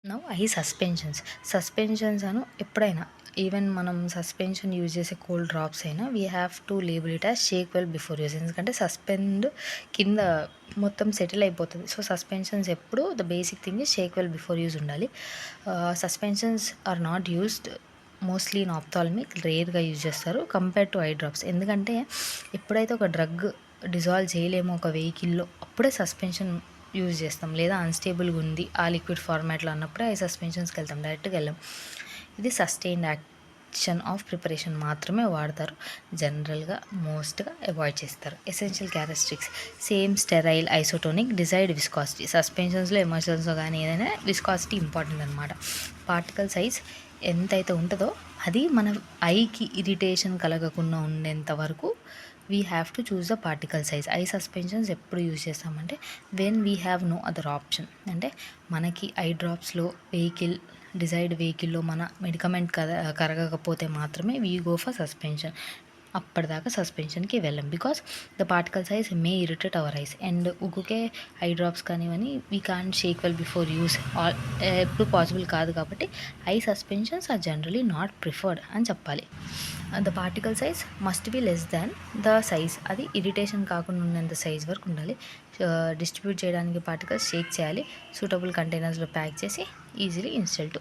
Now suspensions అను ఎప్పుడైనా even మనం suspension use చేసే కోల్డ్ డ్రాప్స్ అయినా we have to label it as shake well before use. ఎందుకంటే suspend కింద మొత్తం సెటిల్ అయిపోతుంది. సో సస్పెన్షన్స్ ఎప్పుడు the basic thing is shake well before use ఉండాలి. Suspensions are not used mostly in ophthalmic, రేర్గా use చేస్తారు compare to eye drops. ఎందుకంటే ఎప్పుడైతే ఒక డ్రగ్ డిజాల్వ్ చేయలేమో ఒక వెహికల్లో అప్పుడే సస్పెన్షన్ యూజ్ చేస్తాం. లేదా అన్‌స్టేబుల్‌గా ఉంది ఆ లిక్విడ్ ఫార్మాట్‌లో అన్నప్పుడే ఐ సస్పెన్షన్స్‌కి వెళ్తాం, డైరెక్ట్‌గా వెళ్ళాం. ఇది సస్టైన్డ్ యాక్షన్ ఆఫ్ ప్రిపరేషన్ మాత్రమే వాడతారు. జనరల్గా మోస్ట్గా అవాయిడ్ చేస్తారు. Essential characteristics same, sterile, isotonic, desired viscosity. సస్పెన్షన్స్లో ఎమోషన్స్లో కానీ ఏదైనా విస్కాసిటీ ఇంపార్టెంట్ అనమాట. పార్టికల్ సైజ్ ఎంతైతే ఉంటుందో అది మన ఐకి ఇరిటేషన్ కలగకుండా ఉండేంత వరకు we have to choose the particle size. Eye suspensions ఎప్పుడు యూజ్ చేస్తామంటే when we have no other option. అంటే మనకి ఐ డ్రాప్స్లో డిజైర్డ్ వెహికల్లో మన మెడికమెంట్ కరగకపోతే మాత్రమే వీ గో ఫర్ సస్పెన్షన్. అప్పటిదాకా సస్పెన్షన్కి వెళ్ళాం. Because the particle size may irritate our eyes. And ఊరికే ఐ డ్రాప్స్ కానివని we can't shake well before use ఎప్పుడు పాసిబుల్ కాదు. కాబట్టి eye suspensions are generally not preferred అని చెప్పాలి. The particle size must be less than the size. అది irritation కాకుండా ఉన్నంత సైజ్ వరకు ఉండాలి. డిస్ట్రిబ్యూట్ చేయడానికి పార్టికల్స్ షేక్ చేయాలి. సూటబుల్ కంటైనర్స్లో ప్యాక్ చేసి ఈజీలీ ఇన్స్టెల్ టు